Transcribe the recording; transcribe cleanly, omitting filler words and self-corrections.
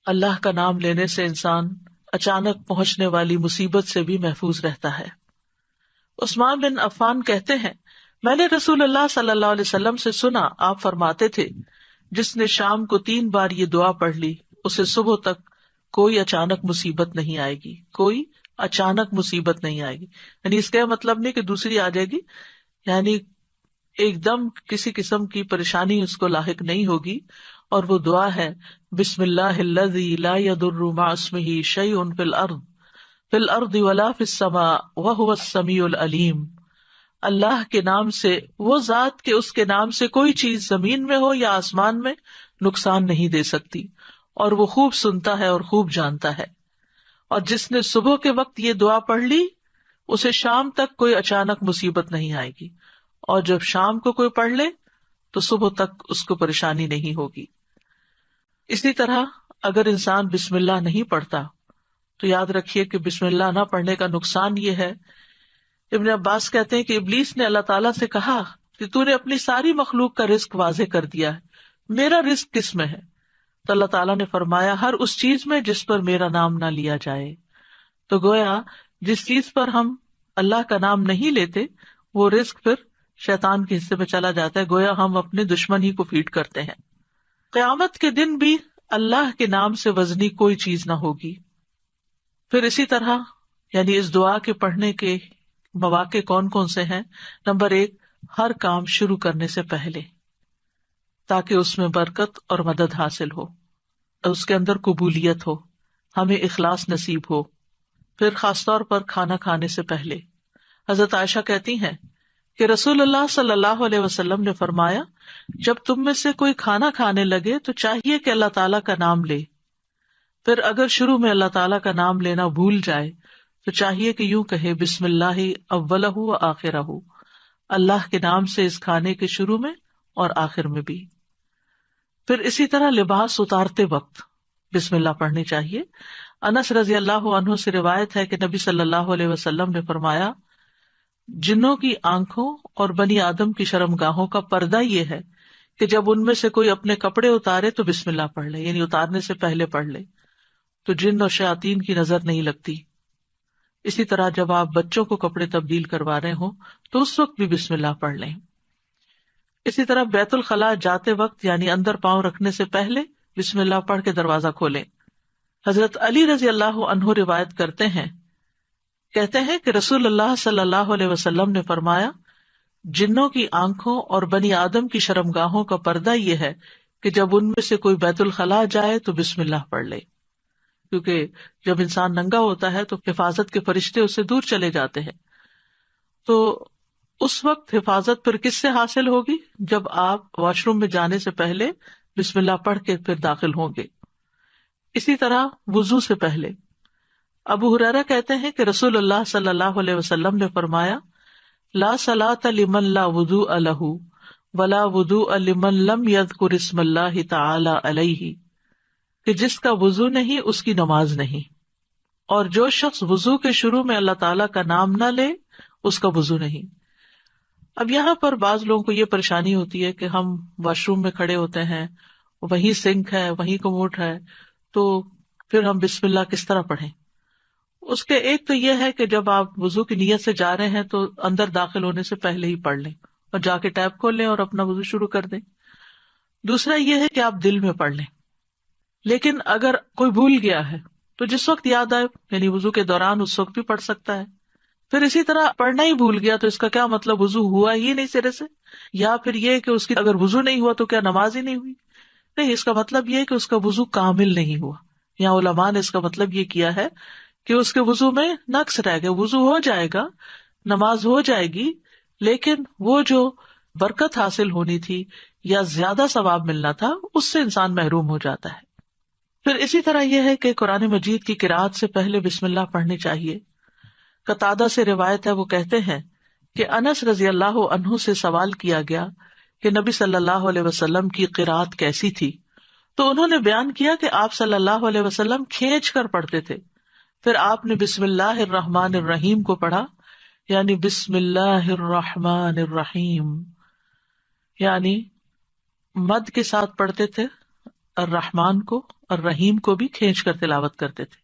اللہ کا نام لینے سے انسان اچانک پہنچنے والی مصیبت سے بھی محفوظ رہتا ہے۔ عثمان بن عفان کہتے ہیں، میں نے رسول اللہ صلی اللہ علیہ وسلم سے سنا، آپ فرماتے تھے، جس نے شام کو 3 بار یہ دعا پڑھ لی اسے صبح تک کوئی اچانک مصیبت نہیں آئے گی، کوئی اچانک مصیبت نہیں آئے گی۔ یعنی اس کا مطلب نہیں کہ دوسری آ جائے گی، یعنی ایک دم کسی قسم کی پریشانی اس کو لاحق نہیں ہوگی۔ اور وہ دعا ہے، بسم اللہ الذی لا یضر مع اسمہ شیء فی الارض ولا فی السماء وہو السمیع العلیم۔ اللہ کے نام سے، وہ ذات کہ اس کے نام سے کوئی چیز زمین میں ہو یا آسمان میں نقصان نہیں دے سکتی، اور وہ خوب سنتا ہے اور خوب جانتا ہے۔ اور جس نے صبح کے وقت یہ دعا پڑھ لی اسے شام تک کوئی اچانک مصیبت نہیں آئے گی، اور جب شام کو کوئی پڑھ لے تو صبح تک اس کو پریشانی نہیں ہوگی۔ اسی طرح اگر انسان بسم اللہ نہیں پڑھتا تو یاد رکھیے کہ بسم اللہ نہ پڑھنے کا نقصان یہ ہے، ابن عباس کہتے ہیں کہ ابلیس نے اللہ تعالیٰ سے کہا کہ تو نے اپنی ساری مخلوق کا رزق واضح کر دیا ہے، میرا رزق کس میں ہے؟ تو اللہ تعالیٰ نے فرمایا، ہر اس چیز میں جس پر میرا نام نہ لیا جائے۔ تو گویا جس چیز پر ہم اللہ کا نام نہیں لیتے وہ رزق پھر شیطان کے حصے میں چلا جاتا ہے، گویا ہم اپنے دشمن ہی کو فیڈ کرتے ہیں۔ قیامت کے دن بھی اللہ کے نام سے وزنی کوئی چیز نہ ہوگی۔ پھر اسی طرح یعنی اس دعا کے پڑھنے کے مواقع کون کون سے ہیں؟ نمبر 1، ہر کام شروع کرنے سے پہلے، تاکہ اس میں برکت اور مدد حاصل ہو، اس کے اندر قبولیت ہو، ہمیں اخلاص نصیب ہو۔ پھر خاص طور پر کھانا کھانے سے پہلے، حضرت عائشہ کہتی ہیں کہ رسول اللہ صلی اللہ علیہ وسلم نے فرمایا، جب تم میں سے کوئی کھانا کھانے لگے تو چاہیے کہ اللہ تعالیٰ کا نام لے، پھر اگر شروع میں اللہ تعالیٰ کا نام لینا بھول جائے تو چاہیے کہ یوں کہے، بسم اللہ اولہ و آخرہ، اللہ کے نام سے اس کھانے کے شروع میں اور آخر میں بھی۔ پھر اسی طرح لباس اتارتے وقت بسم اللہ پڑھنی چاہیے۔ انس رضی اللہ عنہ سے روایت ہے کہ نبی صلی اللہ علیہ وسلم نے فرمایا، جنوں کی آنکھوں اور بنی آدم کی شرمگاہوں کا پردہ یہ ہے کہ جب ان میں سے کوئی اپنے کپڑے اتارے تو بسم اللہ پڑھ لے، یعنی اتارنے سے پہلے پڑھ لے، تو جن اور شیاطین کی نظر نہیں لگتی۔ اسی طرح جب آپ بچوں کو کپڑے تبدیل کروا رہے ہوں تو اس وقت بھی بسم اللہ پڑھ لیں۔ اسی طرح بیت الخلاء جاتے وقت یعنی اندر پاؤں رکھنے سے پہلے بسم اللہ پڑھ کے دروازہ کھولیں۔ حضرت علی رضی اللہ عنہ روایت کرتے ہیں، کہتے ہیں کہ رسول اللہ صلی اللہ علیہ وسلم نے فرمایا، جنوں کی آنکھوں اور بنی آدم کی شرمگاہوں کا پردہ یہ ہے کہ جب ان میں سے کوئی بیت الخلاء جائے تو بسم اللہ پڑھ لے، کیونکہ جب انسان ننگا ہوتا ہے تو حفاظت کے فرشتے اس سے دور چلے جاتے ہیں، تو اس وقت حفاظت پھر کس سے حاصل ہوگی؟ جب آپ واش روم میں جانے سے پہلے بسم اللہ پڑھ کے پھر داخل ہوں گے۔ اسی طرح وضو سے پہلے ابو ہریرہ کہتے ہیں کہ رسول اللہ صلی اللہ علیہ وسلم نے فرمایا، لا صلاۃ لمن لا وضوء لہ ولا وضوء لمن لم یذکر اسم اللہ تعالی علیہ، کہ جس کا وضو نہیں اس کی نماز نہیں، اور جو شخص وضو کے شروع میں اللہ تعالیٰ کا نام نہ لے اس کا وضو نہیں۔ اب یہاں پر بعض لوگوں کو یہ پریشانی ہوتی ہے کہ ہم واش روم میں کھڑے ہوتے ہیں، وہیں سنک ہے، وہیں کموڈ ہے، تو پھر ہم بسم اللہ کس طرح پڑھیں؟ اس کے ایک تو یہ ہے کہ جب آپ وضو کی نیت سے جا رہے ہیں تو اندر داخل ہونے سے پہلے ہی پڑھ لیں اور جا کے ٹیپ کھول لیں اور اپنا وضو شروع کر دیں۔ دوسرا یہ ہے کہ آپ دل میں پڑھ لیں، لیکن اگر کوئی بھول گیا ہے تو جس وقت یاد آئے یعنی وضو کے دوران اس وقت بھی پڑھ سکتا ہے۔ پھر اسی طرح پڑھنا ہی بھول گیا تو اس کا کیا مطلب؟ وضو ہوا ہی نہیں سرے سے، یا پھر یہ کہ اس کی اگر وضو نہیں ہوا تو کیا نماز ہی نہیں ہوئی؟ نہیں، اس کا مطلب یہ کہ اس کا وضو کامل نہیں ہوا۔ یہاں علماء نے اس کا مطلب یہ کیا ہے کہ اس کے وضو میں نقص رہ گیا، وضو ہو جائے گا، نماز ہو جائے گی، لیکن وہ جو برکت حاصل ہونی تھی یا زیادہ ثواب ملنا تھا اس سے انسان محروم ہو جاتا ہے۔ پھر اسی طرح یہ ہے کہ قرآن مجید کی قرأت سے پہلے بسم اللہ پڑھنی چاہیے۔ قتادہ سے روایت ہے، وہ کہتے ہیں کہ انس رضی اللہ عنہ سے سوال کیا گیا کہ نبی صلی اللہ علیہ وسلم کی قرأت کیسی تھی، تو انہوں نے بیان کیا کہ آپ صلی اللہ علیہ وسلم کھینچ کر پڑھتے تھے، پھر آپ نے بسم اللہ الرحمن الرحیم کو پڑھا، یعنی بسم اللہ الرحمن الرحیم، یعنی مد کے ساتھ پڑھتے تھے، الرحمن کو اور رحیم کو بھی کھینچ کر تلاوت کرتے تھے.